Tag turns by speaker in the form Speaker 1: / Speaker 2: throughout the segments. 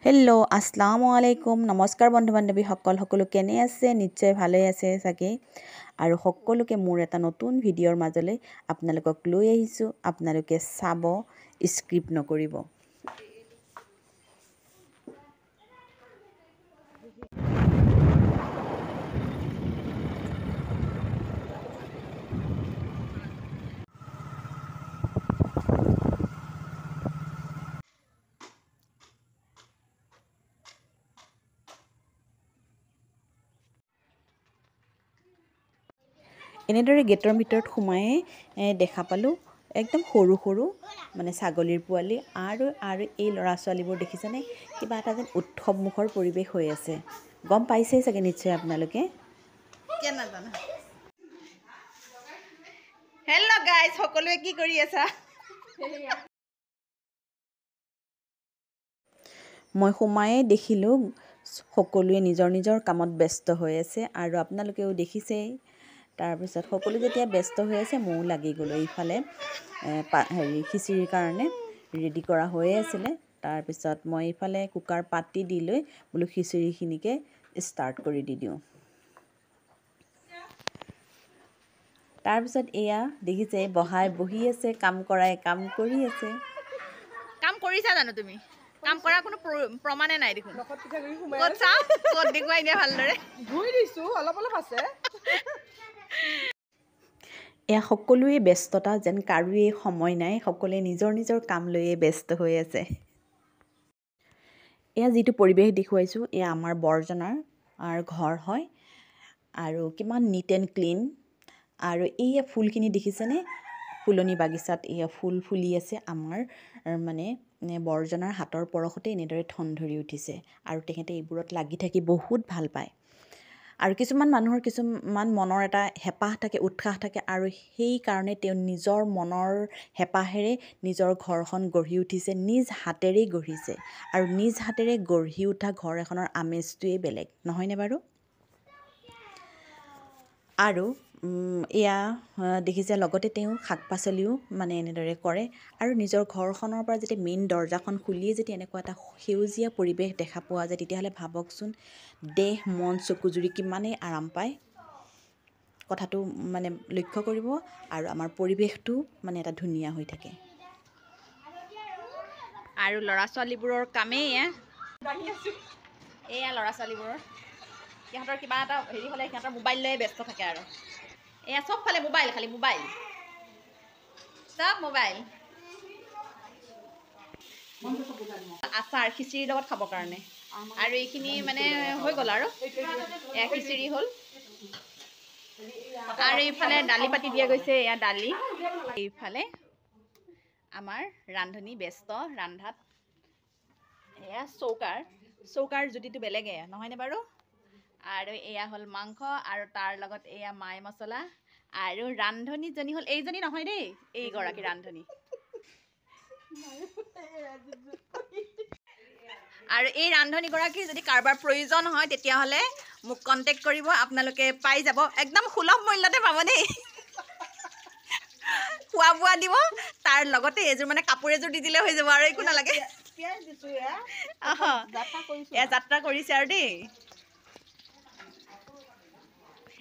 Speaker 1: Hello' আসসালামু আলাইকুম নমস্কাৰ বন্ধু বান্ধৱী সকলো কেনে আছে নিশ্চয় ভালে আছে চাগে আৰু সকলোকে মোৰ এটা নতুন ভিডিঅ'ৰ মাজলৈ আপোনালোকক লৈ আহিছোঁ আপোনালোকে চাব স্কিপ নকৰিব এনেদৰে গেটৰ ভিতৰত সোমাই দেখা পালোঁ একদম সৰু সৰু মানে ছাগলীৰ পোৱালি আৰু এই ল'ৰা ছোৱালীবোৰ দেখিছেনে কিবা এটা যেন উৎসৱমুখৰ পৰিৱেশ হৈ আছে গম পাইছেই চাগে নিশ্চয় আপোনালোকে
Speaker 2: হেল্ল' গাইজ সকলোৱে কি কৰি আছা
Speaker 1: মই সোমায়েই দেখিলোঁ সকলোৱে নিজৰ নিজৰ কামত ব্যস্ত হৈ আছে আৰু আপোনালোকেও দেখিছেই তাৰপিছত সকলো যেতিয়া ব্যস্ত হৈ আছে ময়ো লাগি গ'লোঁ এইফালে খিচিৰিৰ কাৰণে ৰেডি কৰা হৈয়ে আছিলে তাৰপিছত মই এইফালে কুকাৰ পাতি দি লৈ বোলো খিচিৰিখিনিকে ষ্টাৰ্ট কৰি দি দিওঁ তাৰপিছত এয়া দেখিছে বহি আছে কাম কৰাই কাম কৰি আছে
Speaker 2: কাম কৰিছা জানো তুমি কাম কৰা কোনো প্ৰমাণে নাই দেখোন ক'ত চাওঁ ক'ত দেখুৱাই দিয়া ভালদৰে ধুই দিছোঁ অলপ অলপ আছে
Speaker 1: এয়া সকলোৱে ব্যস্ততা যেন কাৰোৱে সময় নাই সকলোৱে নিজৰ নিজৰ কাম লৈয়ে ব্যস্ত হৈ আছে এয়া যিটো পৰিৱেশ দেখুৱাইছোঁ এয়া আমাৰ বৰজনাৰ ঘৰ হয় আৰু কিমান নিট এণ্ড ক্লিন আৰু এই ফুলখিনি দেখিছেনে ফুলনি বাগিচাত এয়া ফুল ফুলি আছে আমাৰ মানে বৰজনাৰ হাতৰ পৰশতে এনেদৰে ঠন ধৰি উঠিছে আৰু তেখেতে এইবোৰত লাগি থাকি বহুত ভাল পায় আৰু কিছুমান মানুহৰ কিছুমান মনৰ এটা হেঁপাহ থাকে উৎসাহ থাকে আৰু সেইকাৰণে তেওঁ নিজৰ মনৰ হেঁপাহেৰে নিজৰ ঘৰখন গঢ়ি উঠিছে নিজ হাতেৰেই গঢ়িছে আৰু নিজ হাতেৰে গঢ়ি উঠা ঘৰ এখনৰ আমেজটোৱেই বেলেগ নহয়নে বাৰু আৰু এয়া দেখিছে লগতে তেওঁ শাক পাচলিও মানে এনেদৰে কৰে আৰু নিজৰ ঘৰখনৰ পৰা যেতিয়া মেইন দৰজাখন খুলিয়ে যেতিয়া এনেকুৱা এটা সেউজীয়া পৰিৱেশ দেখা পোৱা যায় তেতিয়াহ'লে ভাবকচোন দেহ মন চকুজুৰি কিমানেই আৰাম পায় কথাটো মানে লক্ষ্য কৰিব আৰু আমাৰ পৰিৱেশটো মানে এটা ধুনীয়া হৈ থাকে
Speaker 2: আৰু ল'ৰা ছোৱালীবোৰৰ কামেই এয়া ল'ৰা ছোৱালীবোৰৰ সিহঁতৰ কিবা এটা হেৰি হ'লে সিহঁতৰ মোবাইল লৈয়ে ব্যস্ত থাকে আৰু এয়া চবফালে মোবাইল খালি মোবাইল চব মোবাইল আচাৰ খিচিৰিৰ লগত খাবৰ কাৰণে আৰু এইখিনি মানে হৈ গ'ল আৰু এয়া খিচিৰি হ'ল আৰু এইফালে দালি পাতি দিয়া গৈছে এয়া দালি এইফালে আমাৰ ৰান্ধনী ব্যস্ত ৰান্ধাত এয়া চৌকাৰ জুতিটো বেলেগে নহয়নে বাৰু আৰু এয়া হ'ল মাংস আৰু তাৰ লগত এয়া মাই মছলা আৰু ৰান্ধনীজনী হ'ল এইজনী নহয় দেই এইগৰাকী ৰান্ধনী আৰু এই ৰান্ধনীগৰাকীৰ যদি কাৰোবাৰ প্ৰয়োজন হয় তেতিয়াহ'লে মোক কণ্টেক্ট কৰিব আপোনালোকে পাই যাব একদম সুলভ মূল্যতে পাব দেই খোৱা বোৱা দিব তাৰ লগতে এযোৰ মানে কাপোৰ এযোৰ দি দিলে হৈ যাব আৰু একো নালাগে এয়া যাত্ৰা কৰিছে আৰু দেই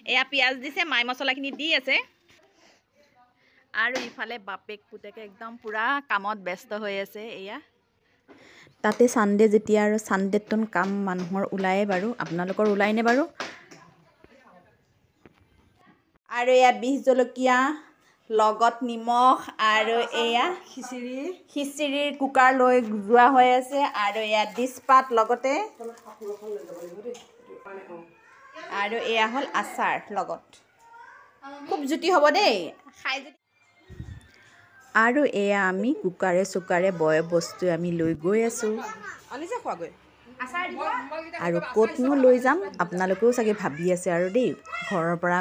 Speaker 2: এয়া পিঁয়াজ দিছে মাই মছলাখিনি দি আছে আৰু ইফালে বাপেক পুতেকে একদম পূৰা কামত ব্যস্ত হৈ আছে এয়া
Speaker 1: তাতে ছানডে যেতিয়া আৰু ছানডেতটোন কাম মানুহৰ ওলায়ে বাৰু আপোনালোকৰ ওলায়নে বাৰু আৰু এয়া বিহ জলকীয়া লগত নিমখ আৰু এয়া খিচিৰিৰ কুকাৰ লৈ যোৱা হৈ আছে আৰু এয়া ডিছপাত লগতে আৰু এয়া হ'ল আচাৰ লগত খুব জুতি হ'ব দেই খাই যদি আৰু এয়া আমি কুকাৰে চুকাৰে বয় বস্তু আমি লৈ গৈ আছোঁ আৰু ক'তনো লৈ যাম আপোনালোকেও চাগে ভাবি আছে আৰু দেই ঘৰৰ পৰা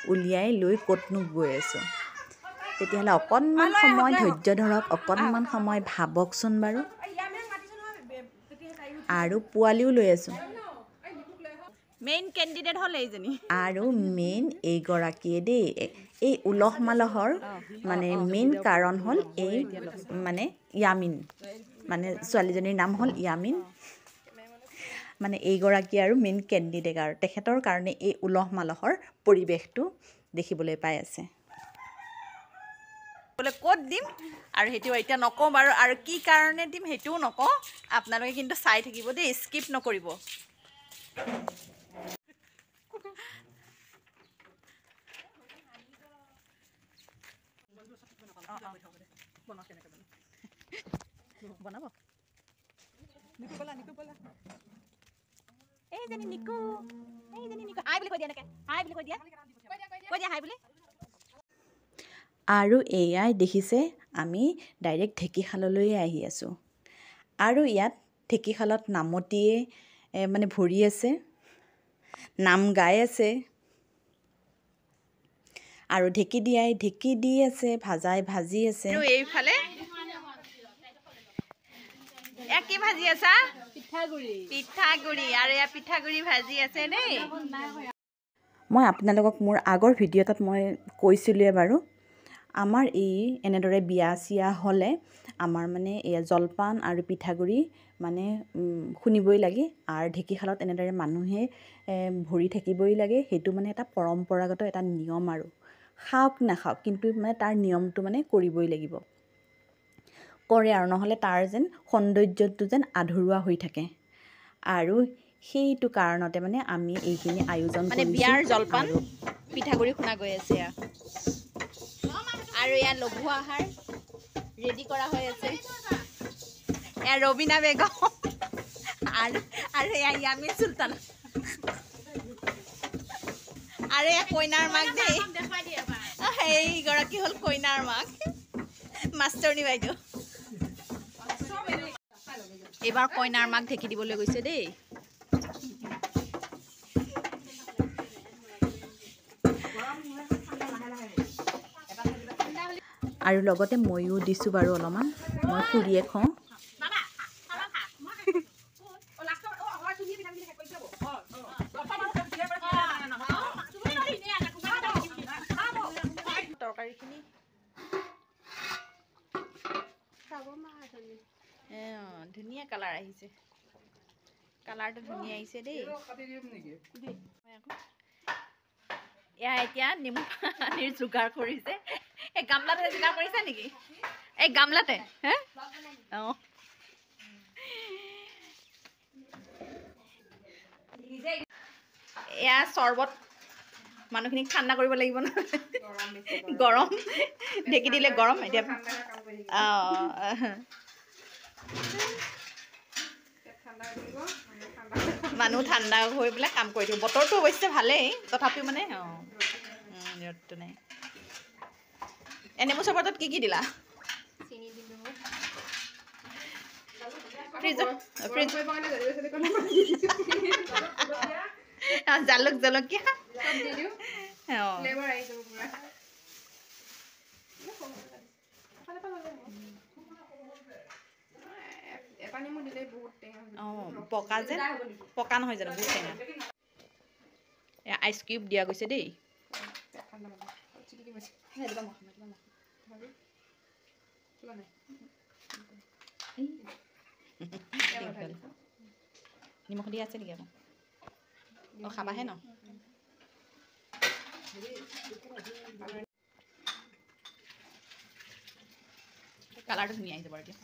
Speaker 1: উলিয়াই লৈ ক'তনো গৈ আছোঁ তেতিয়াহ'লে অকণমান সময় ধৈৰ্য ধৰক অকণমান সময় ভাবকচোন বাৰু আৰু পোৱালিও লৈ আছোঁ
Speaker 2: মেইন কেণ্ডিডেট হ'ল এইজনী
Speaker 1: আৰু মেইন এইগৰাকীয়ে দেই এই উলহ মালহৰ মানে মেইন কাৰণ হ'ল এই মানে ইয়ামিন মানে ছোৱালীজনীৰ নাম হ'ল ইয়ামিন মানে এইগৰাকী আৰু মেইন কেণ্ডিডেট আৰু তেখেতৰ কাৰণে এই উলহ মালহৰ পৰিৱেশটো দেখিবলৈ পাই আছে।
Speaker 2: বোলে ক'ত দিম আৰু সেইটো এতিয়া নকওঁ বাৰু, আৰু কি কাৰণে দিম সেইটোও নকওঁ। আপোনালোকে কিন্তু চাই থাকিব দেই, স্কিপ নকৰিব। বনাব এইজনী নিকু, হাই বুলি কৈ দিয়া, এনেকৈ হাই বুলি কৈ দিয়া, হাই বুলি।
Speaker 1: আৰু এয়াই দেখিছে আমি ডাইৰেক্ট ঢেঁকীশাললৈয়ে আহি আছোঁ। আৰু ইয়াত ঢেঁকীশালত নামতীয়ে মানে ভৰি আছে, নাম গাই আছে, আৰু ঢেঁকী দি আছে, ভাজাই ভাজি আছে।
Speaker 2: আৰু এইফালে এয়া কি ভাজি আছা? পিঠাগুড়ি। আৰু এয়া পিঠাগুড়ি ভাজি আছে দেই।
Speaker 1: মই আপোনালোকক মোৰ আগৰ ভিডিঅ' এটাত মই কৈছিলোঁৱে বাৰু, আমাৰ এই এনেদৰে বিয়া চিয়া হ'লে আমাৰ মানে এয়া জলপান আৰু পিঠাগুড়ি মানে শুনিবই লাগে, আৰু ঢেঁকীশালত এনেদৰে মানুহে ভৰি থাকিবই লাগে। সেইটো মানে এটা পৰম্পৰাগত এটা নিয়ম, আৰু খাওক নাখাওক কিন্তু মানে তাৰ নিয়মটো মানে কৰিবই লাগিব, কৰে আৰু নহ'লে তাৰ যেন সৌন্দৰ্যটো যেন আধৰুৱা হৈ থাকে। আৰু সেইটো কাৰণতে মানে আমি এইখিনি আয়োজন
Speaker 2: মানে
Speaker 1: কৰিছোঁ।
Speaker 2: বিয়াৰ জলপান পিঠাগুড়ি শুনা গৈ আছে। আৰু এয়া লঘু আহাৰ ৰেডি কৰা হৈ আছে। এয়া ৰবিনা বেগম আৰু এয়া ইয়ামি চুলতান, আৰু এয়া কইনাৰ মাক দেই। সেইগৰাকী হ'ল কইনাৰ মাক, মাষ্টৰণী বাইদেউ। এইবাৰ কইনাৰ মাক ঢেঁকী দিবলৈ গৈছে দেই।
Speaker 1: আৰু লগতে ময়ো দিছোঁ বাৰু অলপমান, মই খুৰীয়ে খওঁ।
Speaker 2: তৰকাৰীখিনি ধুনীয়া কালাৰ আহিছে, কালাৰটো ধুনীয়া আহিছে দেই। এয়া এতিয়া নেমু পানীৰ যোগাৰ কৰিছে। এই গামলাতে যোগাৰ কৰিছে নেকি? এই গামলাতে হে? অঁ, এয়া চৰ্বত মানুহখিনিক ঠাণ্ডা কৰিব লাগিব ন, গৰম ঢেঁকী দিলে গৰম। এতিয়া মানুহ ঠাণ্ডা হৈ পেলাই কাম কৰি দিব। বতৰটো অৱশ্যে ভালেই, তথাপিও মানে ৰ'দটো নাই। নেমু চৰ্বতত কি দিলা? জালুক জলকীয়া পকা যে, পকা নহয় জানো, বহুত টেঙা। আইচ কিউব দিয়া গৈছে দেই। নিমখ দিয়া আছে নেকি আকৌ? অঁ, খাবাহে ন? কালাৰটো ধুনীয়া আহিছে বাৰু এতিয়া।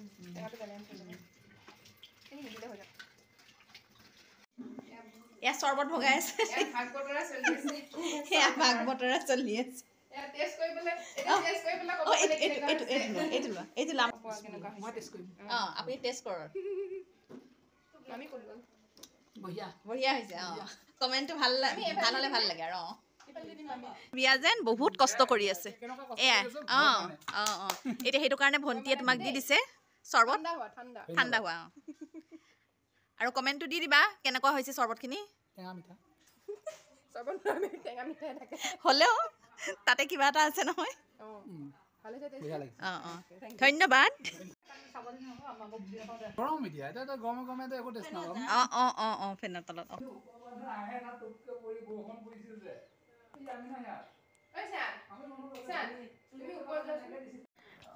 Speaker 2: এয়া চৰ্বত ভগাই আছে, এয়া ভাগ বতৰা চলি আছে। আপুনি টেষ্ট কৰক। বঢ়িয়া হৈছে। কমেণ্টটো ভাল হ'লে ভাল লাগে আৰু। বিয়া যেন বহুত কষ্ট কৰি আছে এয়া। এতিয়া সেইটো কাৰণে ভণ্টিয়ে তোমাক দি দিছে চৰ্বত, ঠাণ্ডা হোৱা। আৰু কমেণ্টটো দি দিবা কেনেকুৱা হৈছে চৰ্বতখিনি। হ'লেও তাতে কিবা এটা আছে নহয়। ধন্যবাদ। ফেনৰ তলত।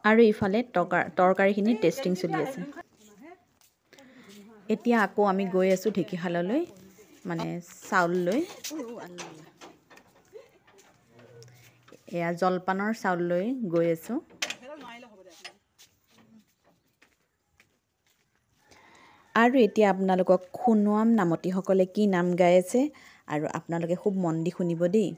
Speaker 1: আৰু ইফালে তৰকাৰীখিনি টেষ্টিং চলি আছে। এতিয়া আকৌ আমি গৈ আছোঁ ঢেঁকীশাললৈ মানে চাউল লৈ এয়া জলপানৰ চাউল লৈ গৈ আছোঁ আৰু এতিয়া আপোনালোকক সোণোৱাম নামতীসকলে কি নাম গাই আছে আৰু আপোনালোকে খুব মন দি শুনিব দেই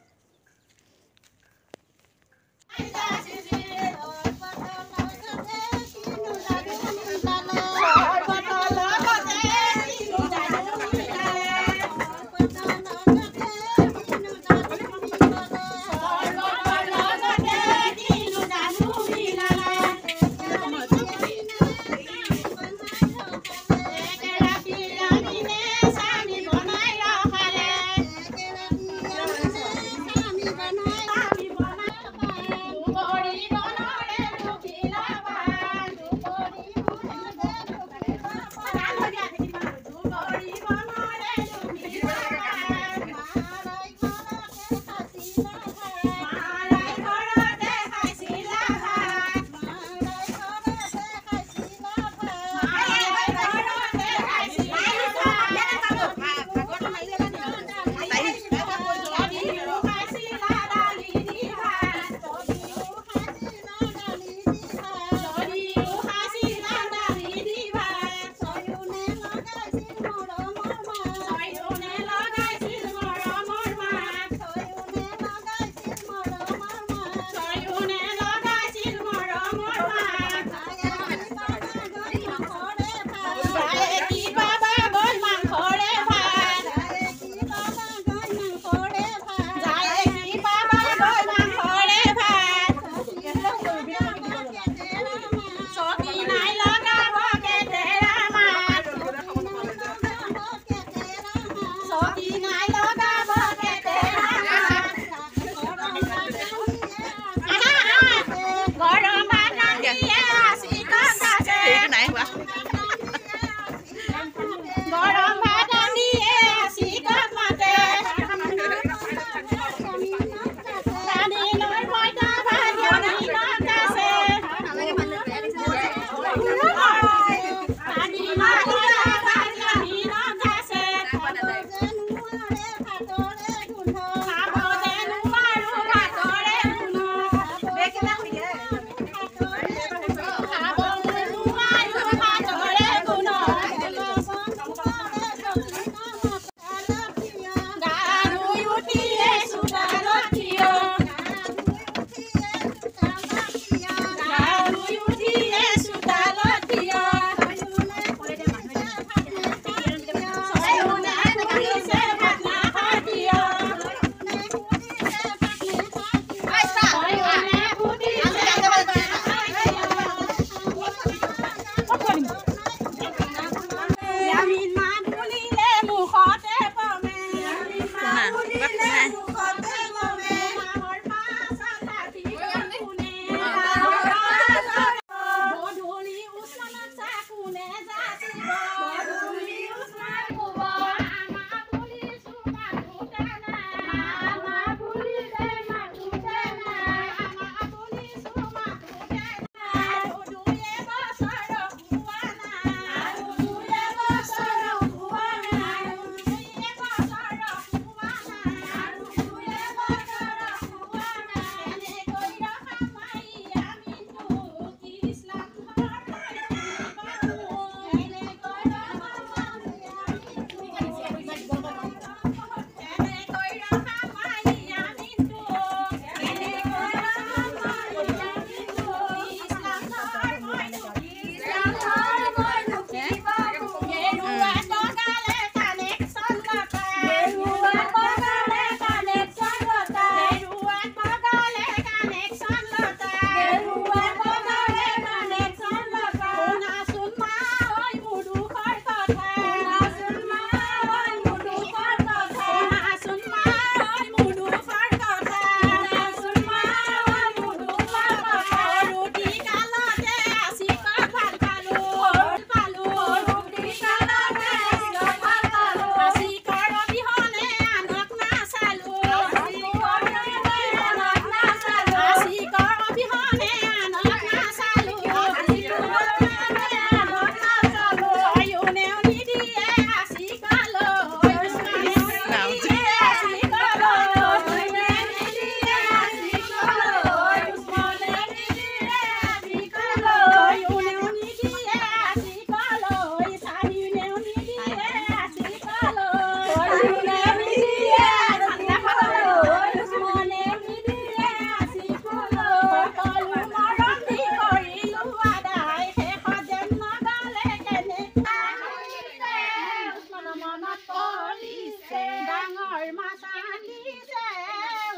Speaker 3: মনত পৰিছে ডাঙৰ মাছ আনিছে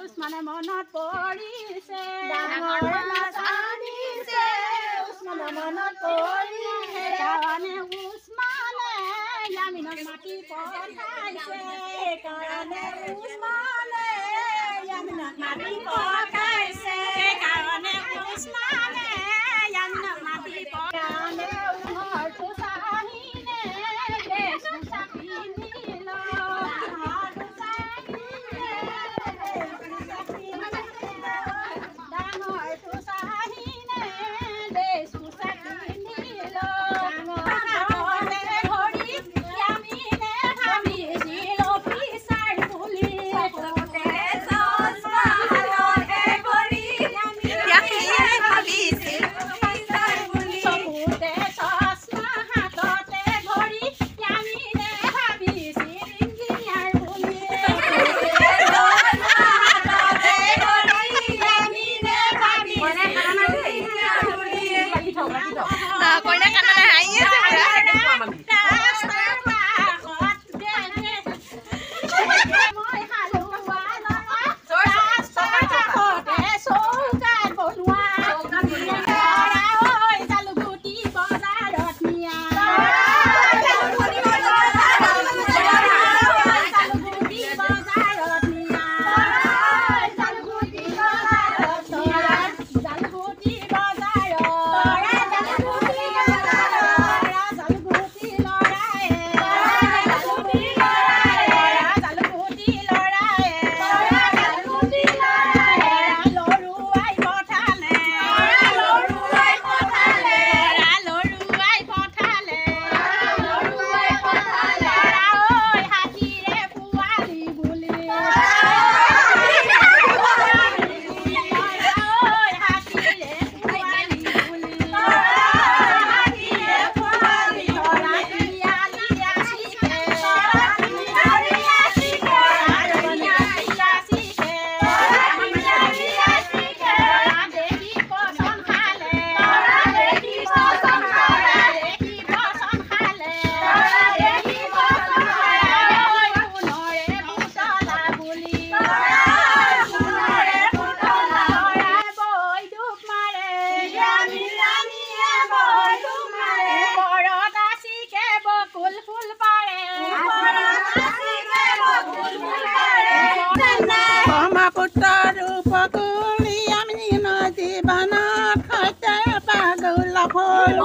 Speaker 3: উছমানে মনত পৰিছে ডাঙৰ মাছ আনিছে উছমানে মনত পৰিছে কাৰণে উছমানে ইয়ামিনক মাতি পঠাইছে কাৰণে উছমানে ইয়ামিনক মাতি পঠাইছে কাৰণে উছমানে ইয়ামিনক মাতি পঠাইছে ঘৰটো চাহিনে দেশটো চাপিনিল ঘৰটো চাহিনে ডাঙৰটো চাহিনে দেশটো চাপিনিল ডাঙৰতে ধৰি ইয়ামিনে ভাবিছিল অফিচাৰ বুলি চকুতে চশমা হাততে ধৰি ইয়ামিনে ভাবিছিল অফিচাৰ বুলি চকুতে চশমা হাততে ধৰি ইয়ামিনে ভাবিছিল ইঞ্জিনিয়াৰ বুলি হাততে ধৰি ইয়ামিনে ভাবিছিল ইঞ্জিনিয়াৰ বুলি
Speaker 2: কইনা কাণলৈ হাঁহি আছে
Speaker 3: ৰাস্তাৰ কাষত মই হালোৱা লগা ৰাস্তাৰ কাষতে চৌকাত বনোৱা ল'ৰা ঐ জালুগুটি বজাৰত নিয়া জালুগুটি বজাৰত নিয়া জালুগুটি বজাৰত নিয়া জালুগুটি বজাৰত জালুগুটি বজাৰত জালুগুটি লৰায়ে জালুগুটি লৰায়ে জালুগুটি লৰায়ে লৰুৱাই পঠালে লৰুৱাই পঠালে লৰুৱাই পঠালে লৰুৱাই পঠালে ঐ হাতীৰে পোৱালি বুলি ঐ হাতীৰে পোৱালি বুলি হাতীৰে পোৱালি ধৰা পিয়ালিয়া শিকে পিয়ালিয়া শিকে পিয়ালিয়া শিকে পিয়ালিয়া শিকে দেখি পছন্দ খালে দেখি পছন্দ খালে দেখি পছন্দ খালে দেখি পছন্দ খালে সোণৰে পুতলা বুলি সোণৰে পুতলা বৈ ডুব মাৰে ইয়ামিয়ে বৈ ডুব মাৰে ওপৰত আছিকে বকুল ফুল পাৰে ওপৰত আছিকে বকুল ফুল পাৰে
Speaker 4: ব্ৰহ্মপুত্ৰৰ উপকূল আমি নদী বানত সৈতে পাগলা ফুল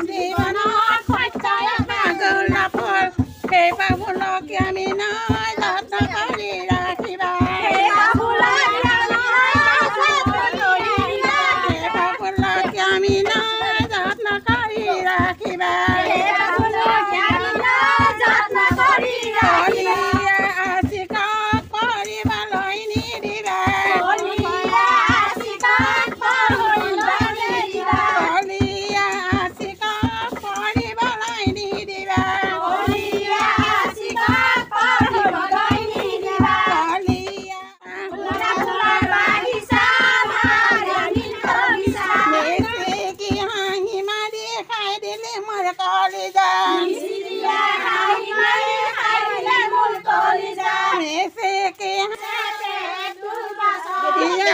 Speaker 4: জীৱনত সৈতে পাগলা ফুল সেই পাগলক আমি নাই যত্ন কৰি ৰাখিবা সেই পাগলক আমি নাই যত্ন কৰি ৰাখিবা কৰিবলৈ নিদিবা কৰিবলৈ নিদিবা কি হাঁহি মাৰি খাই দিলে মোৰ কলিজা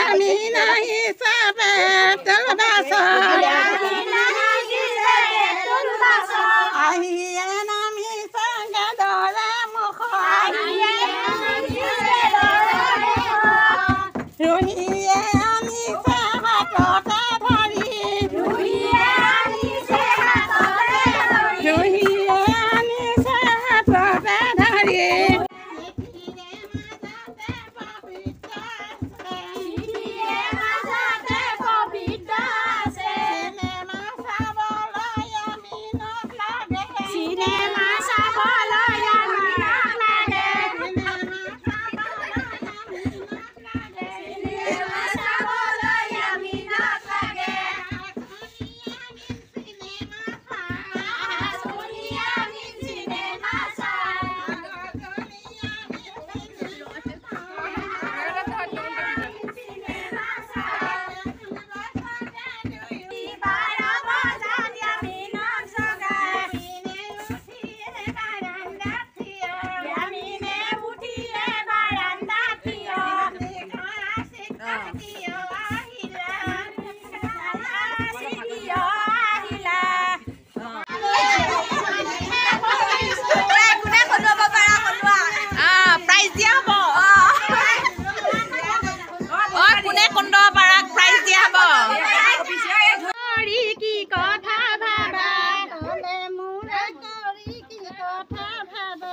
Speaker 4: আমি নাহি চাবে আহিয়ে নামি চাগে দৰে মুখ ৰুহিয়ে আনিছে হাততে ধৰি ৰুহিয়ে আনিছে হাততে ধৰি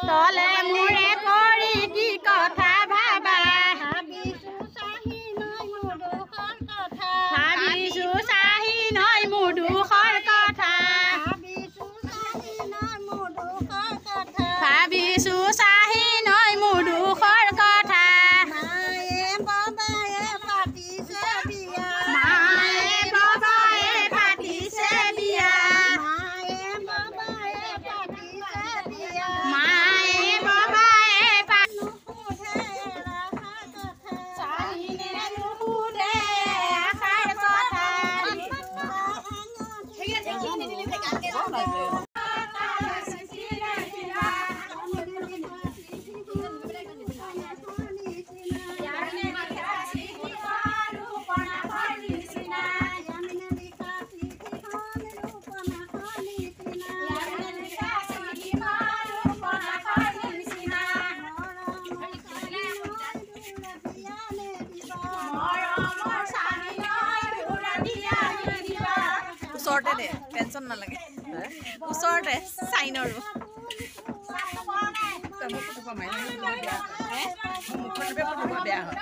Speaker 3: তলে মূৰে কৰি কি কথা ভাবা ভাবিছো চাহি নৈ মোৰ দুখৰ কথা ভাবিছো চাহি নৈ মোৰ দুখৰ কথা ভাবিছো চাহি নৈ মোৰ দুখৰ কথা ভাবিছো চাহি নৈ মোৰ দুখৰ কথা মায়ে বাবায়ে পাতিছে বিয়া মায়ে বাবায়ে পাতিছে বিয়া মায়ে বাবায়ে পাতিছে বিয়া মায়ে বাবায়ে নুসুধে আশাৰ কথা চাহিনে নুসুধে আশাৰ কথা
Speaker 2: ওচৰতে দে টেনশ্যন নালাগে ওচৰতে চাইনৰো বেয়া হয়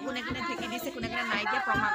Speaker 2: কোনে কোনে ঢেকি দিছে কোনে কোনে নাই দিয়া প্ৰমাণ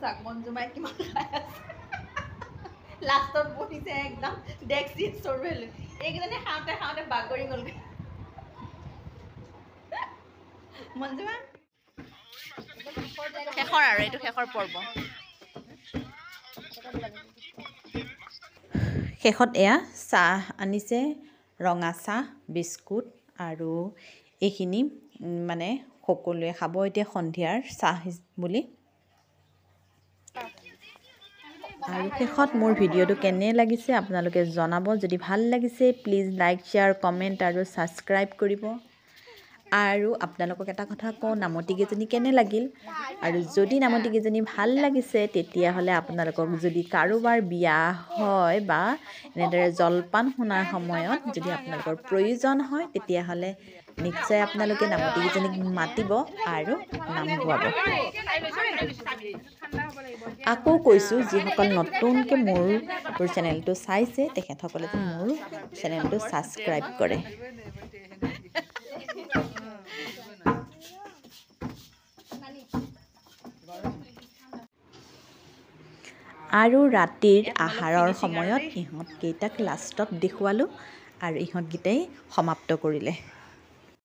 Speaker 2: চাক মঞ্জুমাই কিমান খাই আছে লাষ্টত বহিছে একদম ডেক্সি চৰবেল এইকেইজনে খাওঁতে খাওঁতে বাগৰি গ'লগৈ মঞ্জুমা শেষৰ আৰু এইটো শেষৰ পৰ্ব
Speaker 1: শেষত এয়া চাহ আনিছে ৰঙা চাহ বিস্কুট আৰু এইখিনি মানে সকলোৱে খাব এতিয়া সন্ধিয়াৰ চাহ বুলি আৰু শেষত মোৰ ভিডিঅ'টো কেনে লাগিছে আপোনালোকে জনাব যদি ভাল লাগিছে প্লিজ লাইক শ্বেয়াৰ কমেণ্ট আৰু ছাবস্ক্ৰাইব কৰিব আৰু আপোনালোকক এটা কথা কওঁ নামতীকেইজনী কেনে লাগিল আৰু যদি নামতীকেইজনী ভাল লাগিছে তেতিয়াহ'লে আপোনালোকক যদি কাৰোবাৰ বিয়া হয় বা এনেদৰে জলপান শুনাৰ সময়ত যদি আপোনালোকৰ প্ৰয়োজন হয় তেতিয়াহ'লে নিশ্চয় আপোনালোকে নামতীকেইজনীক মাতিব আৰু নাম গোৱাব আকৌ কৈছোঁ যিসকল নতুনকৈ মোৰ চেনেলটো চাইছে তেখেতসকলে যে মোৰ চেনেলটো ছাবস্ক্ৰাইব কৰে আৰু ৰাতিৰ আহাৰৰ সময়ত ইহঁতকেইটাক লাষ্টত দেখুৱালোঁ আৰু ইহঁতকেইটাই সমাপ্ত কৰিলে